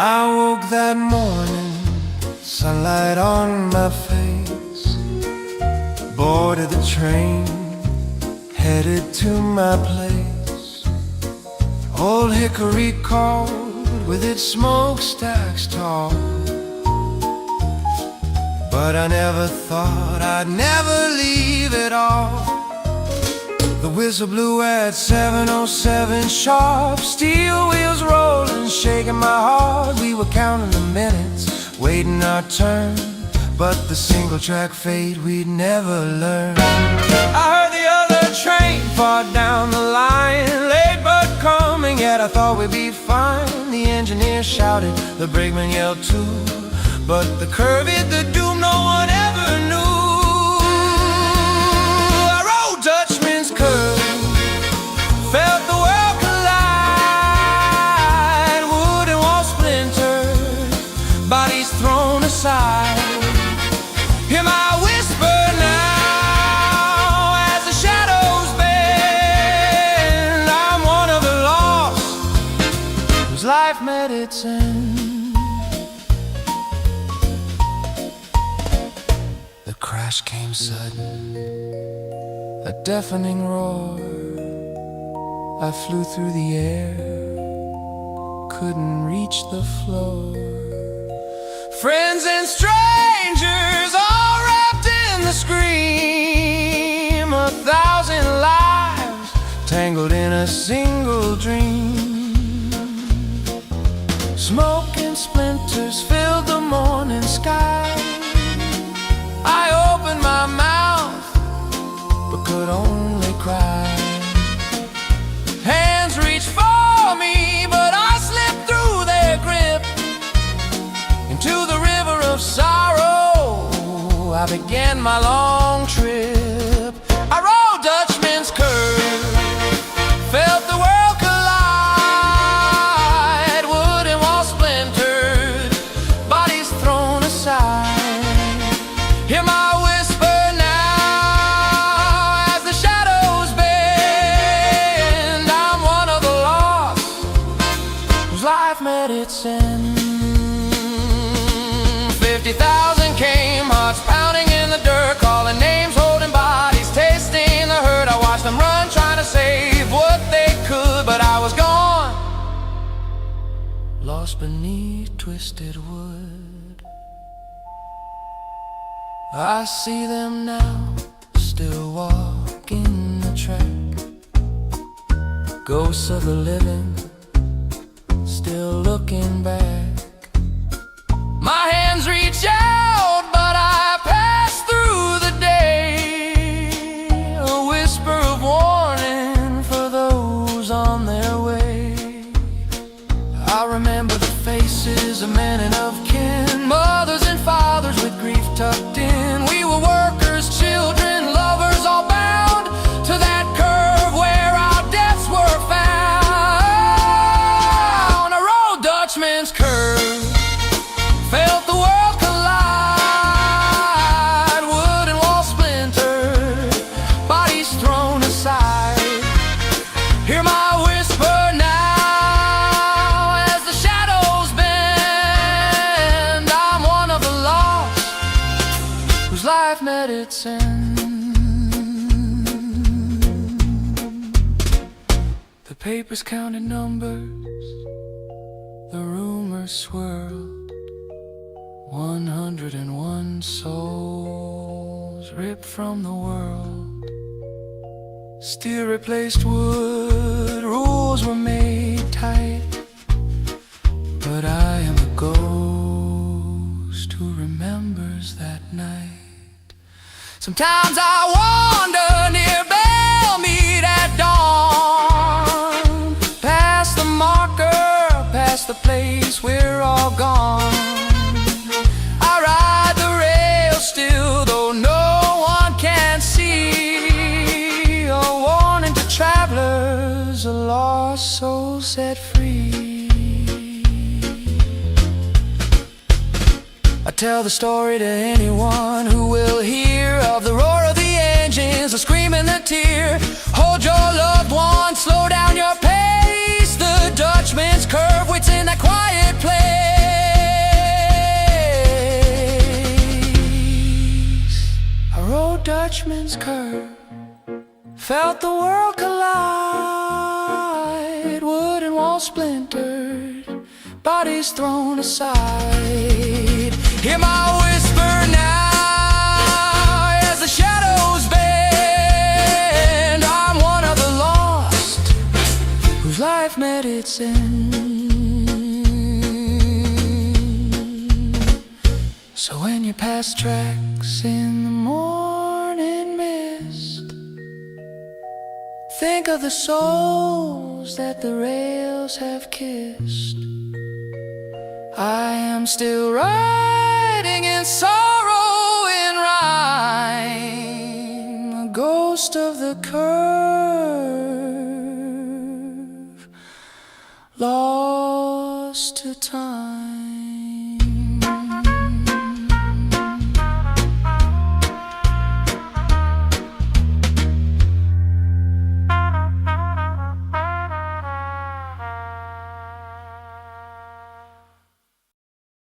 I woke that morning, sunlight on my face, boarded the train, headed to my place. Old Hickory called with its smokestacks tall, but I never thought I'd never leave it all. The whistle blew at 7:07 sharp, steel wheels rolling, shaking my heart. We were counting the minutes, waiting our turn, but the single track fade we'd never learn. I heard the other train far down the line, late but coming, yet I thought we'd be fine. The engineer shouted, the brakeman yelled too, but the curve hit the doom no one ever knew. I rode Dutchman's curve, felt the world collide, wooden walls splintered, bodies thrown aside. Hear my whisper now as the shadows bend. I'm one of the lost whose life met its end. The crash came sudden, a deafening roar. I flew through the air, couldn't reach the floor. Friends and strangers all wrapped in the scream, 1,000 lives tangled in a single dream. Smoke and splinters filled the morning sky. I opened my mouth but could only cry. Hands reached for me, but I slipped through their grip into the river of sorrow. I began my long trip. I rode Dutchman's curve, felt the world collide, wooden walls splintered, bodies thrown aside. Hear my whisper now as the shadows bend. I'm one of the lost whose life met its end. 50,000 came, hearts pounding in the dirt, calling names, holding bodies, tasting the hurt. I watched them run, trying to save what they could, but I was gone, lost beneath twisted wood. I see them now, still walking the track, ghosts of the living, still looking back. My hands reach out, but I pass through the day, a whisper of warning for those on their way. I remember the faces of men and of kin, mothers and fathers with grief tucked in. We were workers, children, lovers, all bound to that curve where our deaths were found. I rode Dutchman's curve, felt the world collide, wooden walls splintered, bodies thrown aside. Hear my whisper now as the shadows bend. I'm one of the lost whose life met its end. The papers counted numbers, the rumors swirled. 101 souls ripped from the world. Steel replaced wood, rules were made tight, but I am a ghost who remembers that night. Sometimes I wander near Bellmead at dawn, past the marker, past the place we're all gone. Still, though no one can see, a warning to travelers, a lost soul set free. I tell the story to anyone who will hear of the roar of the engines, the scream and the tear. Hold your loved one, slow down your pace. The Dutchman's curve waits in that quiet place. Dutchman's curve, felt the world collide, wooden walls splintered, bodies thrown aside. Hear my whisper now as the shadows bend. I'm one of the lost whose life met its end. So when you pass tracks in the morning mist, think of the souls that the rails have kissed. I am still riding in sorrow in rhyme, a ghost of the curve, lost to time.